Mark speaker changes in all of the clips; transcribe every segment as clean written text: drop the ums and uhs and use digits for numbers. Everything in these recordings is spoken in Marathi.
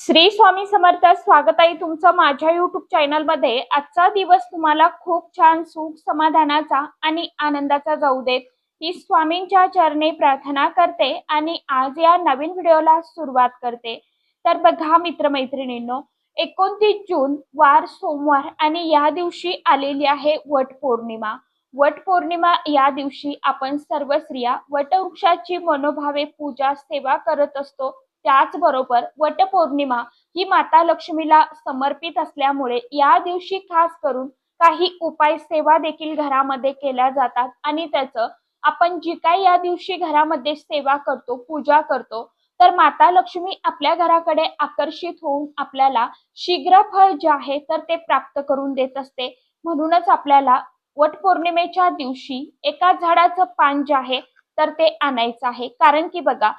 Speaker 1: श्री स्वामी समर्थ. स्वागत आहे तुमचं माझ्या YouTube चॅनल मध्ये. आजचा दिवस तुम्हाला खूप छान सुख समाधानाचा आणि आनंदाचा जाऊ देत ही स्वामींच्या चरणी प्रार्थना करते आणि आज या नवीन व्हिडिओला सुरुवात करते. तर बघा मित्रमैत्रिणींनो, 29 जून वार सोमवार आणि या दिवशी आलेली आहे वटपौर्णिमा. वटपौर्णिमा या दिवशी आपण सर्व स्त्रिया वटवृक्षाची मनोभावे पूजा सेवा करत असतो. त्याचबरोबर वटपौर्णिमा ही माता लक्ष्मीला समर्पित असल्यामुळे या दिवशी खास करून काही उपाय सेवा देखील घरामध्ये केल्या जातात आणि त्याचं आपण जी काही या दिवशी घरामध्ये सेवा करतो, पूजा करतो, तर माता लक्ष्मी आपल्या घराकडे आकर्षित होऊन आपल्याला शीघ्र फळ जे आहे तर ते प्राप्त करून देत असते. म्हणूनच आपल्याला वटपौर्णिमेच्या दिवशी एका झाडाचं पान जे आहे तर ते आणायचं आहे. कारण की बघा,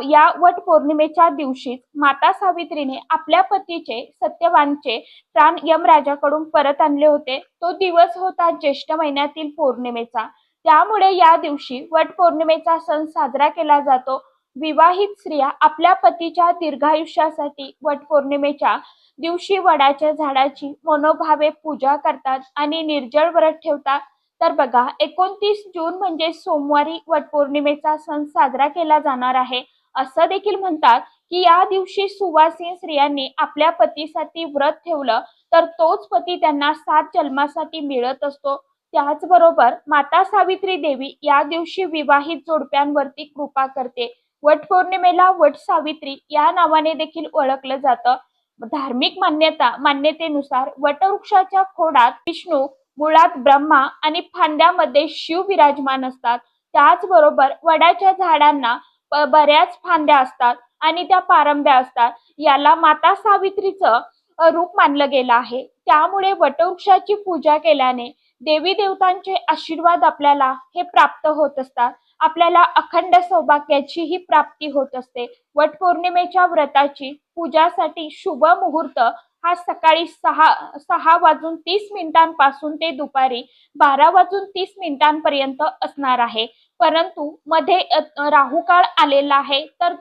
Speaker 1: या वट पौर्णिमेच्या दिवशी माता सावित्रीने आपल्या पतीचे सत्यवानचे प्राण यमराजाकडून परत आणले होते. तो दिवस होता ज्येष्ठ महिन्यातील पौर्णिमेचा. त्यामुळे या दिवशी वट पौर्णिमेचा सण साजरा केला जातो. विवाहित स्त्रिया आपल्या पतीच्या दीर्घायुष्यासाठी वट पौर्णिमेच्या दिवशी वडाच्या झाडाची मनोभावे पूजा करतात आणि निर्जळ व्रत ठेवतात. तर बघा, 29 जून म्हणजे सोमवारी वटपौर्णिमेचा सण साजरा केला जाणार आहे. असं देखील म्हणतात की या दिवशी सुवासिन स्त्रियांनी आपल्या पतीसाठी व्रत ठेवलं तर तोच पती त्यांना 7 जन्मासाठी मिळत असतो. त्याचबरोबर माता सावित्री देवी या दिवशी विवाहित जोडप्यांवरती कृपा करते. वटपौर्णिमेला वट सावित्री या नावाने देखील ओळखलं जातं. धार्मिक मान्यतेनुसार वटवृक्षाच्या खोडात विष्णू, मुळात ब्रह्मा आणि फांद्यामध्ये शिव विराजमान असतात. त्याचबरोबर वडाच्या झाडांना बऱ्याच फांद्या असतात आणि त्या पारंब्या असतात. याला माता सावित्रीचं रूप मानलं गेलं आहे. त्यामुळे वटवृक्षाची पूजा केल्याने देवी देवतांचे आशीर्वाद आपल्याला हे प्राप्त होत असतात. आपल्याला अखंड सौभाग्याची ही प्राप्ती होत असते. वटपौर्णिमेच्या व्रताची पूजासाठी शुभ मुहूर्त हा सकाळी 6:30 ते दुपारी 12:30 असणार आहे. परंतु मध्ये राहू काळ आलेला आहे, तर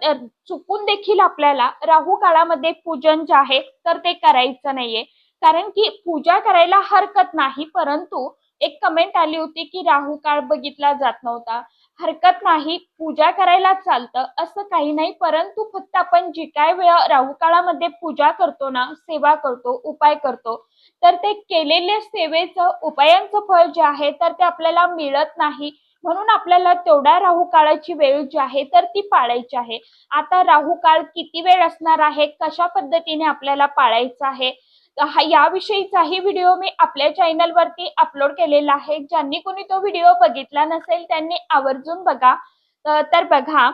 Speaker 1: चुकून देखील आपल्याला राहू काळामध्ये पूजन जे आहे तर ते करायचं नाहीये. कारण की पूजा करायला हरकत नाही, परंतु एक कमेंट आली होती की राहू काळ बघितला जात नव्हता. हरकत नाही, पूजा करायला चालतं असं काही नाही, परंतु फक्त आपण जी काय वेळ राहू काळामध्ये पूजा करतो ना, सेवा करतो, उपाय करतो, तर ते केलेल्या सेवेचं उपायांचं फळ जे आहे तर ते आपल्याला मिळत नाही. म्हणून आपल्याला तेवढ्या राहू काळाची वेळ जी आहे तर ती पाळायची आहे. आता राहू काळ किती वेळ असणार आहे, कशा पद्धतीने आपल्याला पाळायचं आहे, याविषयीचाही व्हिडिओ मी आपल्या चॅनलवरती अपलोड केलेला आहे. ज्यांनी कोणी तो व्हिडिओ बघितला नसेल त्यांनी आवर्जून बघा. तर बघा,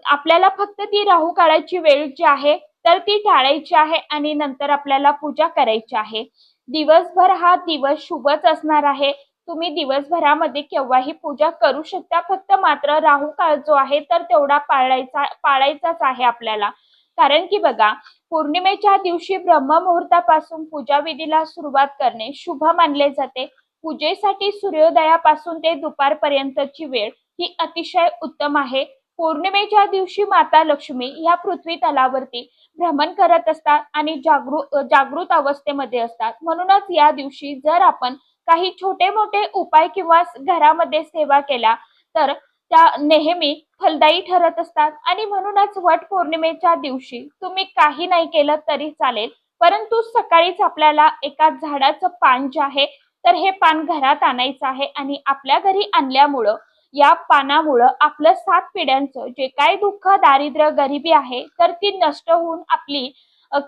Speaker 1: आपल्याला फक्त ती राहू काळाची वेळ जी आहे तर ती टाळायची आहे आणि नंतर आपल्याला पूजा करायची आहे. दिवसभर हा दिवस शुभच असणार आहे. तुम्ही दिवसभरामध्ये केव्हाही पूजा करू शकता. फक्त मात्र राहू काळ जो आहे तर तेवढा पाळायचाच आहे आपल्याला. कारण की बघा, पौर्णिमेच्या दिवशी ब्रह्ममुहूर्तापासून पूजाविधीला सुरुवात करणे शुभ मानले जाते. पूजेसाठी सूर्योदयापासून ते दुपारपर्यंतची वेळ ही अतिशय उत्तम आहे. पौर्णिमेच्या दिवशी माता लक्ष्मी या पृथ्वी तलावरती भ्रमण करत असतात आणि जागृत अवस्थेमध्ये असतात. म्हणूनच या दिवशी जर आपण काही छोटे मोठे उपाय किंवा घरामध्ये सेवा केल्या तर त्या नेहमी फलदायी ठरत असतात. आणि म्हणूनच वट पौर्णिमेच्या दिवशी तुम्ही काही नाही केलं तरी चालेल, परंतु सकाळीच आपल्याला एका झाडाचं पान जे आहे तर हे पान घरात आणायचं आहे आणि आपल्या घरी आणल्यामुळं या पानामुळं आपलं 7 पिढ्यांचं जे काही दुःख, दारिद्र्य, गरिबी आहे तर ती नष्ट होऊन आपली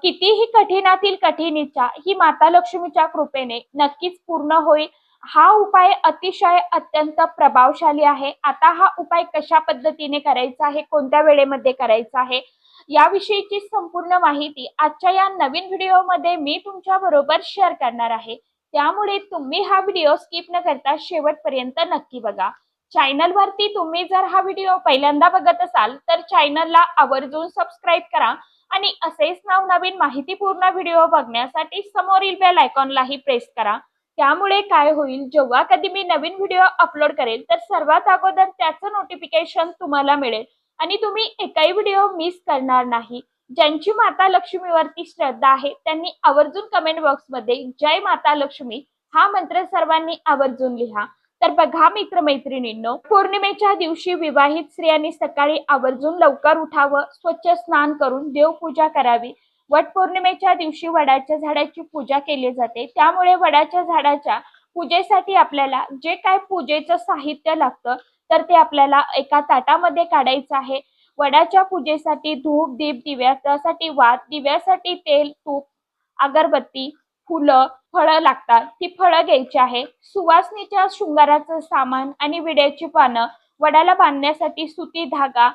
Speaker 1: कितीही कठीणातील कठीण इच्छा ही माता लक्ष्मीच्या कृपेने नक्कीच पूर्ण होईल. हा उपाय अतिशय अत्यंत प्रभावशाली आहे. आता हा उपाय कशा पद्धतीने करायचा आहे, कोणत्या वेळेमध्ये करायचा आहे, याविषयीची संपूर्ण माहिती आजच्या या नवीन व्हिडिओमध्ये मी तुमच्या बरोबर शेअर करणार आहे. त्यामुळे तुम्ही हा व्हिडिओ स्किप न करता शेवटपर्यंत नक्की बघा. चॅनलवरती तुम्ही जर हा व्हिडिओ पहिल्यांदा बघत असाल तर चॅनलला आवर्जून सबस्क्राईब करा आणि असेच नवनवीन माहितीपूर्ण व्हिडिओ बघण्यासाठी समोरील बेल आयकॉनलाही प्रेस करा. त्यामुळे काय होईल, जेव्हा कधी मी नवीन व्हिडिओ अपलोड करेल तर सर्वात अगोदर त्याचं नोटिफिकेशन तुम्हाला मिळेल आणि तुम्ही एकही व्हिडिओ मिस करणार नाही. ज्यांची माता लक्ष्मीवरती श्रद्धा आहे त्यांनी आवर्जून कमेंट बॉक्समध्ये जय माता लक्ष्मी हा मंत्र सर्वांनी आवर्जून लिहा. तर बघा मित्रमैत्रिणींनो, पौर्णिमेच्या दिवशी विवाहित स्त्रियांनी सकाळी आवर्जून लवकर उठावं, स्वच्छ स्नान करून देवपूजा करावी. वटपौर्णिमेच्या दिवशी वडाच्या झाडाची पूजा केली जाते, त्यामुळे वडाच्या झाडाच्या पूजेसाठी आपल्याला जे काय पूजेचं साहित्य लागतं तर ते आपल्याला एका ताटामध्ये काढायचं आहे. वडाच्या पूजेसाठी धूप, दीप, दिव्यासाठी वात, दिव्यासाठी तेल, तूप, अगरबत्ती, फुलं, फळं लागतात. ती फळं घ्यायची आहे. सुवासिनीच्या शृंगाराचं सामान आणि विड्याची पानं, वडाला बांधण्यासाठी सुती धागा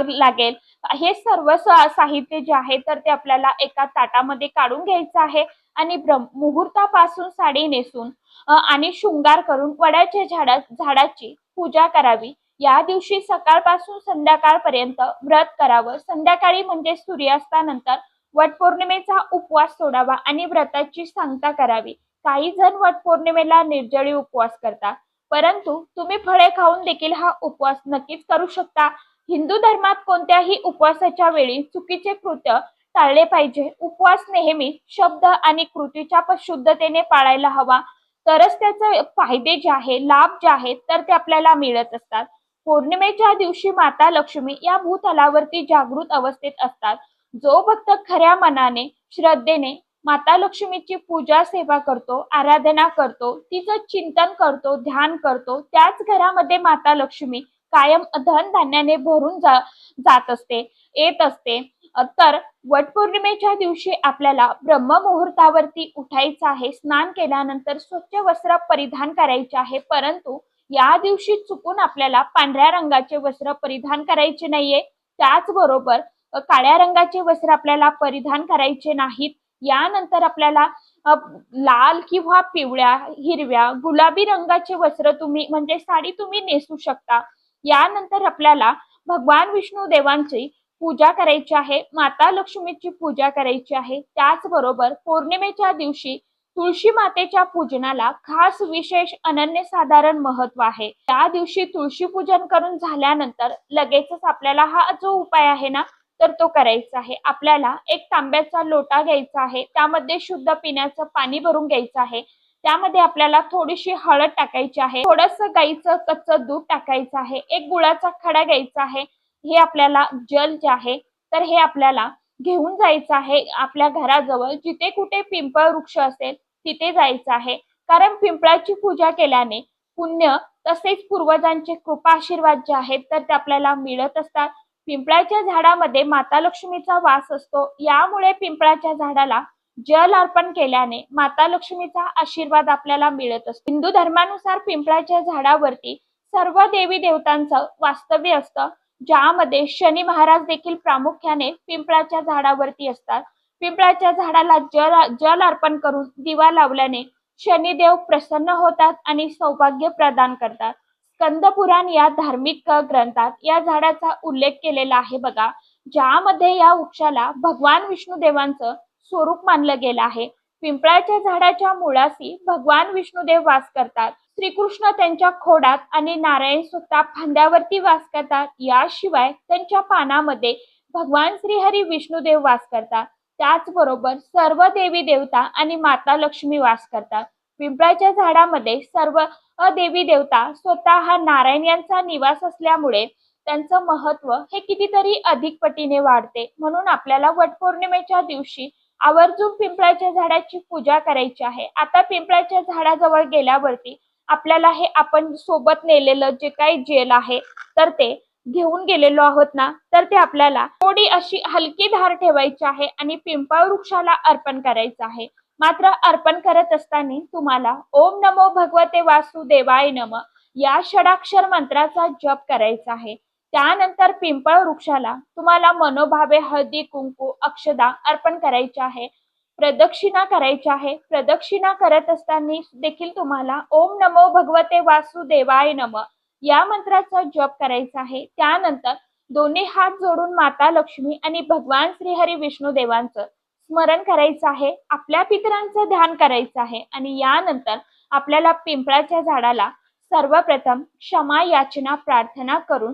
Speaker 1: लागेल. हे सर्व साहित्य जे आहे तर ते आपल्याला एका ताटामध्ये काढून घ्यायचं आहे आणि मुहूर्तापासून साडी नेसून आणि शृंगार करून वडाच्या झाडाची पूजा करावी. या दिवशी सकाळपासून संध्याकाळपर्यंत व्रत करावं. संध्याकाळी म्हणजे सूर्यास्तानंतर वटपौर्णिमेचा उपवास सोडावा आणि व्रताची सांगता करावी. काही जण वटपौर्णिमेला निर्जळी उपवास करतात, परंतु तुम्ही फळे खाऊन देखील हा उपवास नक्कीच करू शकता. हिंदू धर्मात कोणत्याही उपवासाच्या वेळी चुकीचे कृत्य टाळले पाहिजे. उपवास नेहमी शब्द आणि कृतीच्या शुद्धतेने पाळायला हवा, तरच त्याचे फायदे जे आहे, लाभ जे आहेत तर ते आपल्याला मिळत असतात. पौर्णिमेच्या दिवशी माता लक्ष्मी या भूतलावरती जागृत अवस्थेत असतात. जो भक्त खऱ्या मनाने, श्रद्धेने माता लक्ष्मीची पूजा सेवा करतो, आराधना करतो, तिचं चिंतन करतो, ध्यान करतो, त्याच घरामध्ये माता लक्ष्मी कायम धन धान्याने भरून जात असते, येत असते. तर वटपौर्णिमेच्या दिवशी आपल्याला ब्रह्ममुहूर्तावरती उठायचं आहे. स्नान केल्यानंतर स्वच्छ वस्त्र परिधान करायचे आहे, परंतु या दिवशी चुकून आपल्याला पांढऱ्या रंगाचे वस्त्र परिधान करायचे नाहीये. त्याचबरोबर काळ्या रंगाचे वस्त्र आपल्याला परिधान करायचे नाहीत. यानंतर आपल्याला लाल किंवा पिवळ्या, हिरव्या, गुलाबी रंगाचे वस्त्र तुम्ही म्हणजे साडी तुम्ही नेसू शकता. यानंतर आपल्याला भगवान विष्णू देवांची पूजा करायची आहे, माता लक्ष्मीची पूजा करायची आहे. त्याचबरोबर पौर्णिमेच्या दिवशी तुळशी मातेच्या पूजनाला खास विशेष अनन्यसाधारण महत्व आहे. त्या दिवशी तुळशी पूजन करून झाल्यानंतर लगेचच आपल्याला हा जो उपाय आहे ना तर तो करायचा आहे. आपल्याला एक तांब्याचा लोटा घ्यायचा आहे, त्यामध्ये शुद्ध पिण्याचं पाणी भरून घ्यायचं आहे. त्यामध्ये आपल्याला थोडीशी हळद टाकायची आहे, थोडंसं गाईचं कच्चं दूध टाकायचं आहे, एक गुळाचा खडा घ्यायचा आहे. हे आपल्याला जल जे आहे तर हे आपल्याला घेऊन जायचं आहे आपल्या घराजवळ जिथे कुठे पिंपळ वृक्ष असेल तिथे जायचं आहे. कारण पिंपळाची पूजा केल्याने पुण्य तसेच पूर्वजांचे कृपा आशीर्वाद जे आहेत तर ते आपल्याला मिळत असतात. पिंपळाच्या झाडामध्ये माता लक्ष्मीचा वास असतो, यामुळे पिंपळाच्या झाडाला जल अर्पण केल्याने माता लक्ष्मीचा आशीर्वाद आपल्याला मिळत असतो. हिंदू धर्मानुसार पिंपळाच्या झाडावरती सर्व देवी देवतांचं वास्तव्य असतं, ज्यामध्ये शनी महाराज देखील प्रामुख्याने पिंपळाच्या झाडावरती असतात. पिंपळाच्या झाडाला जल अर्पण करून दिवा लावल्याने शनिदेव प्रसन्न होतात आणि सौभाग्य प्रदान करतात. स्कंद पुराण या धार्मिक ग्रंथात या झाडाचा उल्लेख केलेला आहे बघा, ज्यामध्ये या वृक्षाला भगवान विष्णुदेवांचं स्वरूप मानलं गेलं आहे. पिंपळाच्या झाडाच्या मुळाशी भगवान विष्णुदेव वास करतात. श्रीकृष्ण त्यांच्या खोडात आणि नारायण स्वतः फांद्यावरती वास करतात. याशिवाय त्यांच्या पानामध्ये भगवान श्रीहरी विष्णुदेव वास करतात. त्याचबरोबर सर्व देवी देवता आणि माता लक्ष्मी वास करतात. पिंपळाच्या झाडामध्ये सर्व देवी देवता स्वतः नारायण यांचा निवास असल्यामुळे त्यांचं महत्व हे कितीतरी अधिक पटीने वाढते. म्हणून आपल्याला वटपौर्णिमेच्या दिवशी आवर्जून पिंपळाच्या झाडाची पूजा करायची आहे. आता पिंपळाच्या झाडाजवळ गेल्यावरती आपल्याला हे आपण सोबत नेलेलं जे काही जेल आहे तर ते घेऊन गेलेलो आहोत ना तर ते आपल्याला थोडी अशी हलकी धार ठेवायची आहे आणि पिंपळ वृक्षाला अर्पण करायचं आहे. मात्र अर्पण करत असताना तुम्हाला ओम नमो भगवते वासुदेवाय नम या षडाक्षर मंत्राचा जप करायचा आहे. त्यानंतर पिंपळ वृक्षाला तुम्हाला मनोभावे हळदी कुंकू अक्षदा अर्पण करायचे आहे, प्रदक्षिणा करायची आहे. प्रदक्षिणा करत असताना देखील तुम्हाला ओम नमो भगवते वासुदेवाय नम या मंत्राचा जप करायचा आहे. त्यानंतर दोन्ही हात जोडून माता लक्ष्मी आणि भगवान श्रीहरी विष्णुदेवांचं स्मरण करायचं आहे, आपल्या पितरांचं ध्यान करायचं आहे आणि यानंतर आपल्याला पिंपळाच्या झाडाला सर्वप्रथम क्षमा याचना प्रार्थना करून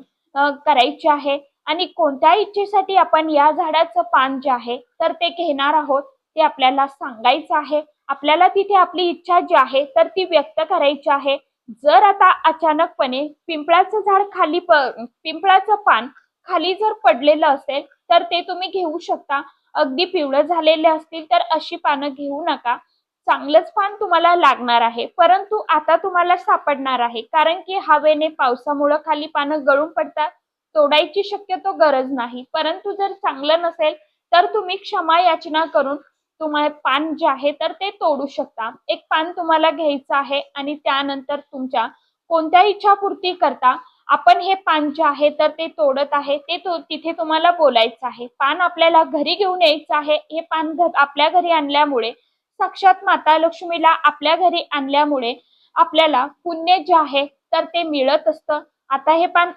Speaker 1: करायची आहे आणि कोणत्या इच्छेसाठी आपण या झाडाचं पान जे आहे तर ते घेणार आहोत ते आपल्याला सांगायचं आहे. आपल्याला तिथे आपली इच्छा जी आहे तर ती व्यक्त करायची आहे. जर आता अचानकपणे पिंपळाचं झाड पिंपळाचं पान खाली जर पडलेलं असेल तर ते तुम्ही घेऊ शकता. अगदी पिवळं झालेले असतील तर अशी पानं घेऊ नका. चांगलंच पान तुम्हाला लागणार आहे, परंतु आता तुम्हाला सापडणार आहे, कारण की हवेने पावसामुळे खाली पानं गळून पडतात. तोडायची शक्यतो गरज नाही, परंतु जर चांगलं नसेल तर तुम्ही क्षमा याचना करून तुम्हाला पान जे आहे तर ते तोडू शकता. एक पान तुम्हाला घ्यायचं आहे आणि त्यानंतर तुमच्या कोणत्या इच्छापूर्ती करता आपण हे पान जे आहे तर ते तोडत आहे ते तिथे तुम्हाला बोलायचं आहे. पान आपल्याला घरी घेऊन यायचं आहे. हे पान आपल्या घरी आणल्यामुळे साक्षात माता लक्ष्मीला आपल्या घरी आणल्यामुळे आपल्याला पुण्य जे आहे तर ते मिळत असतं. आता हे पान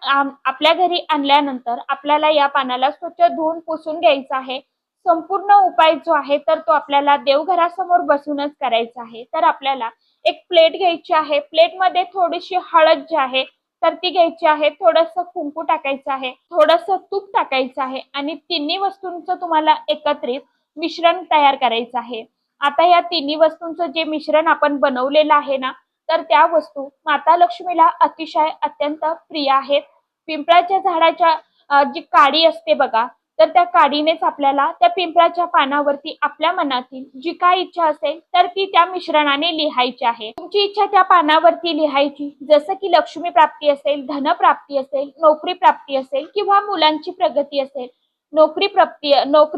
Speaker 1: आपल्या घरी आणल्यानंतर आपल्याला या पानाला स्वच्छ धुवून पुसून घ्यायचं आहे. संपूर्ण उपाय जो आहे तर तो आपल्याला देवघरासमोर बसूनच करायचा आहे. तर आपल्याला एक प्लेट घ्यायची आहे. प्लेटमध्ये थोडीशी हळद जी आहे तर ती घ्यायची आहे. थोडंसं कुंकू टाकायचं आहे, थोडंसं तूप टाकायचं आहे आणि तिन्ही वस्तूंचं तुम्हाला एकत्रित मिश्रण तयार करायचं आहे. आता या तिन्ही वस्तूंचं जे मिश्रण आपण बनवलेलं आहे ना तर त्या वस्तू माता लक्ष्मीला अतिशय अत्यंत प्रिय आहेत. पिंपळाच्या झाडाच्या जी काडी असते बघा तर त्या काडीनेच आपल्याला त्या पिंपळाच्या पानावरती आपल्या मनातील जी काय इच्छा असेल तर ती त्या मिश्रणाने लिहायची आहे. तुमची इच्छा त्या पानावरती लिहायची, जसं की लक्ष्मी प्राप्ती असेल, धन प्राप्ती असेल, नोकरी प्राप्ती असेल किंवा मुलांची प्रगती असेल, नोकरी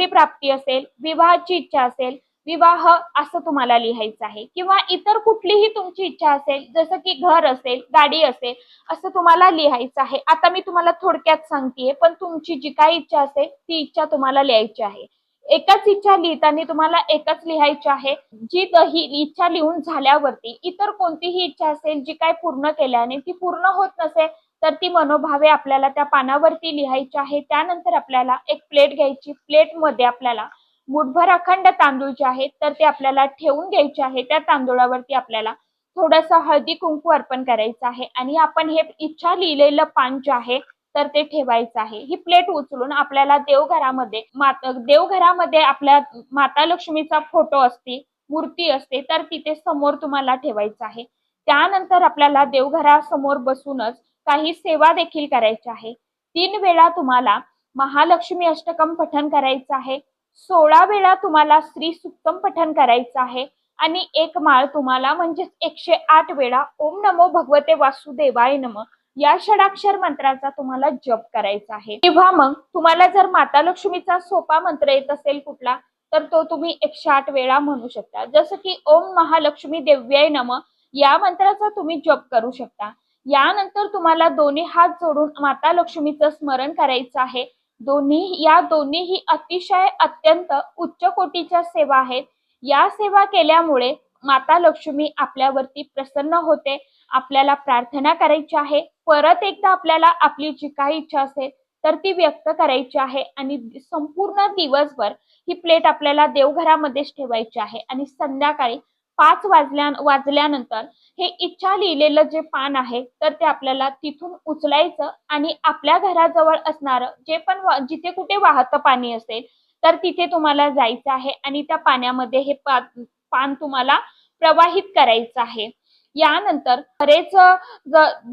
Speaker 1: प्राप्ती असेल, विवाहाची इच्छा असेल, विवाह असं तुम्हाला लिहायचं आहे किंवा इतर कुठलीही तुमची इच्छा असेल, जसं की घर असेल, गाडी असेल, असं तुम्हाला लिहायचं आहे. आता मी तुम्हाला थोडक्यात सांगतेय, पण तुमची जी काही इच्छा असेल ती इच्छा तुम्हाला लिहायची आहे. एकच इच्छा लिहिताना तुम्हाला एकच लिहायची आहे. जी ही इच्छा लिहून झाल्यावरती इतर कोणतीही इच्छा असेल जी काय पूर्ण केल्याने ती पूर्ण होत नसेल तर ती मनोभावे आपल्याला त्या पानावरती लिहायची आहे. त्यानंतर आपल्याला एक प्लेट घ्यायची. प्लेटमध्ये आपल्याला मुठभर अखंड तांदूळ जे आहेत तर ते आपल्याला ठेवून घ्यायचे आहे. त्या तांदूळावरती आपल्याला थोडंसं हळदी कुंकू अर्पण करायचं आहे आणि आपण हे इच्छा लिहिलेलं पान जे आहे तर ते ठेवायचं आहे. ही प्लेट उचलून आपल्याला देवघरामध्ये आपल्या माता लक्ष्मीचा फोटो असते, मूर्ती असते तर तिथे समोर तुम्हाला ठेवायचं आहे. त्यानंतर आपल्याला देवघरासमोर बसूनच काही सेवा देखील करायची आहे. 3 वेळा तुम्हाला महालक्ष्मी अष्टकम पठण करायचं आहे. 16 वेळा तुम्हाला श्री सुक्तम पठण करायचं आहे आणि एक माळ तुम्हाला म्हणजेच 108 वेळा ओम नमो भगवते वासुदेवाय नमः या षडाक्षर मंत्राचा तुम्हाला जप करायचा आहे. किंवा मग तुम्हाला जर माता लक्ष्मीचा सोपा मंत्र येत असेल कुठला तर तो तुम्ही 108 वेळा म्हणू शकता. जसं की ओम महालक्ष्मी देव्याय नमः या मंत्राचा तुम्ही जप करू शकता. यानंतर तुम्हाला दोन्ही हात जोडून माता लक्ष्मीचं स्मरण करायचं आहे. या दोन्हीही अतिशय अत्यंत उच्च कोटीच्या सेवा आहेत. या सेवा केल्यामुळे माता लक्ष्मी आपल्यावरती प्रसन्न होते. आपल्याला प्रार्थना करायची आहे. परत एकदा आपल्याला आपली जी काही इच्छा असेल तर ती व्यक्त करायची आहे आणि संपूर्ण दिवसभर ही प्लेट आपल्याला देवघरामध्येच ठेवायची आहे आणि संध्याकाळी 5 वाजल्यानंतर हे इच्छा लिहिलेलं जे पान आहे तर ते आपल्याला तिथून उचलायचं आणि आपल्या घराजवळ असणारं जिथे कुठे वाहतं पाणी असेल तर तिथे तुम्हाला जायचं आहे आणि त्या पाण्यामध्ये हे पान तुम्हाला प्रवाहित करायचं आहे. यानंतर बरेच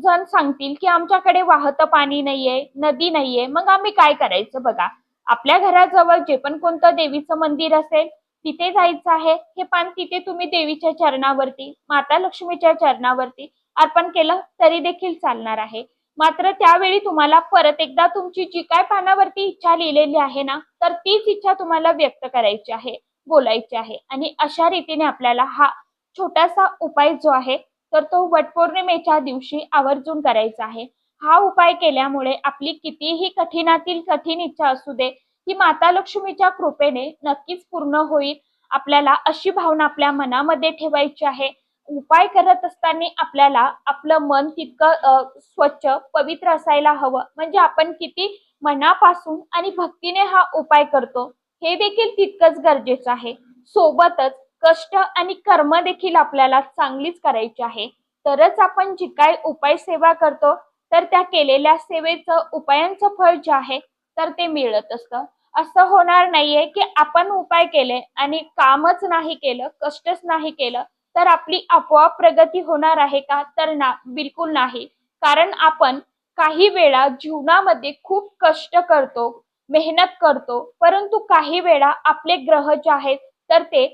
Speaker 1: जण सांगतील की आमच्याकडे वाहतं पाणी नाहीये, नदी नाहीये, मग आम्ही काय करायचं? बघा, आपल्या घराजवळ जे पण कोणतं देवीचं मंदिर असेल तिथे जायचं आहे. हे पान तिथे तुम्ही देवीच्या चरणावरती, माता लक्ष्मीच्या चरणावरती अर्पण केलं तरी देखील चालणार आहे. मात्र त्यावेळी तुम्हाला परत एकदा तुमची जी काय पानावरती इच्छा लिहिलेली आहे ना तर तीच इच्छा तुम्हाला व्यक्त करायची आहे, बोलायची आहे आणि अशा रीतीने आपल्याला हा छोटासा उपाय जो आहे तर तो वटपौर्णिमेच्या दिवशी आवर्जून करायचा आहे. हा उपाय केल्यामुळे आपली कितीही कठीणातील कठीण इच्छा असू दे ही माता लक्ष्मीच्या कृपेने नक्कीच पूर्ण होईल. आपल्याला अशी भावना आपल्या मनामध्ये ठेवायची आहे. उपाय करत असताना आपल्याला आपलं मन तितकं स्वच्छ पवित्र असायला हवं. म्हणजे आपण किती मनापासून आणि भक्तीने हा उपाय करतो हे देखील तितकंच गरजेचं आहे. सोबतच कष्ट आणि कर्म देखील आपल्याला चांगलीच करायची आहे. तरच आपण जी काय उपाय सेवा करतो तर त्या केलेल्या सेवेचं उपायांचं फळ जे आहे तर ते मिळत असतं. असं होणार नाहीये की आपण उपाय केले आणि कामच नाही केलं, कष्टच नाही केलं तर आपली आपोआप प्रगती होणार आहे का? तर बिलकुल नाही. कारण आपण काही वेळा जीवनामध्ये खूप कष्ट करतो, मेहनत करतो, परंतु काही वेळा आपले ग्रह जे आहेत तर ते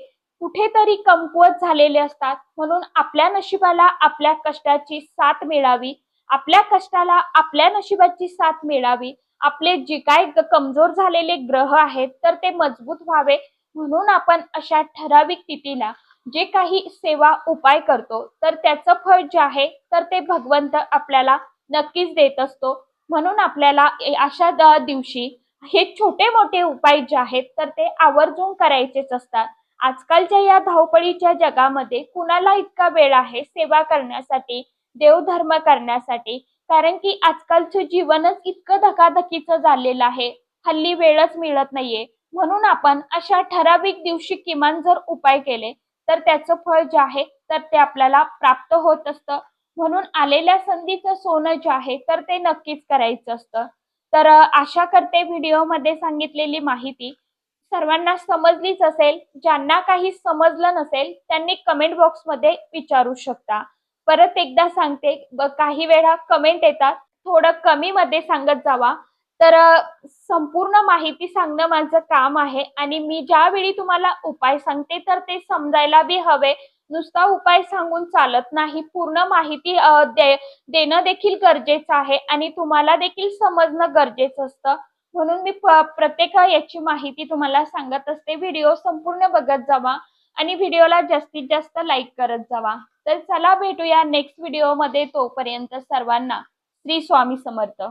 Speaker 1: कुठेतरी कमकुवत झालेले असतात. म्हणून आपल्या नशिबाला आपल्या कष्टाची साथ मिळावी, आपल्या कष्टाला आपल्या नशिबाची साथ मिळावी, आपले जे काय कमजोर झालेले ग्रह आहेत तर ते मजबूत व्हावे म्हणून आपण अशा ठराविक तिथीला जे काही सेवा उपाय करतो तर त्याचं फळ जे आहे तर ते भगवंत आपल्याला नक्कीच देत असतो. म्हणून आपल्याला अशा दिवशी हे छोटे मोठे उपाय जे आहेत तर ते आवर्जून करायचेच असतात. आजकालच्या या धावपळीच्या जगामध्ये कुणाला इतका वेळ आहे सेवा करण्यासाठी, देवधर्म करण्यासाठी? कारण की आजकालचं जीवनच इतकं धकाधकीचं झालेलं आहे. हल्ली वेळच मिळत नाहीये. म्हणून आपण अशा ठराविक दिवशी किमान जर उपाय केले, तर त्याचं फळ जे आहे, तर ते आपल्याला प्राप्त होत असतं. म्हणून आलेल्या संधीचं सोनं जे आहे, तर ते नक्कीच करायचं असतं. तर आशा करते व्हिडिओमध्ये सांगितलेली माहिती सर्वांना समजलीच असेल. ज्यांना काही समजलं नसेल, त्यांनी कमेंट बॉक्समध्ये विचारू शकता. परत एकदा सांगते, काही वेळा कमेंट येतात, थोडं कमीमध्ये सांगत जावा. तर संपूर्ण माहिती सांगणं माझं काम आहे आणि मी ज्यावेळी तुम्हाला उपाय सांगते, तर ते समजायला बी हवे. नुसता उपाय सांगून चालत नाही. पूर्ण माहिती देणं देखील गरजेचं आहे आणि तुम्हाला देखील समजणं गरजेचं असतं. म्हणून मी प्रत्येक याची माहिती तुम्हाला सांगत असते. व्हिडिओ संपूर्ण बघत जावा आणि व्हिडिओला जास्तीत जास्त लाईक करत जावा. तर चला भेटूया नेक्स्ट व्हिडिओमध्ये. तोपर्यंत सर्वांना श्री स्वामी समर्थ.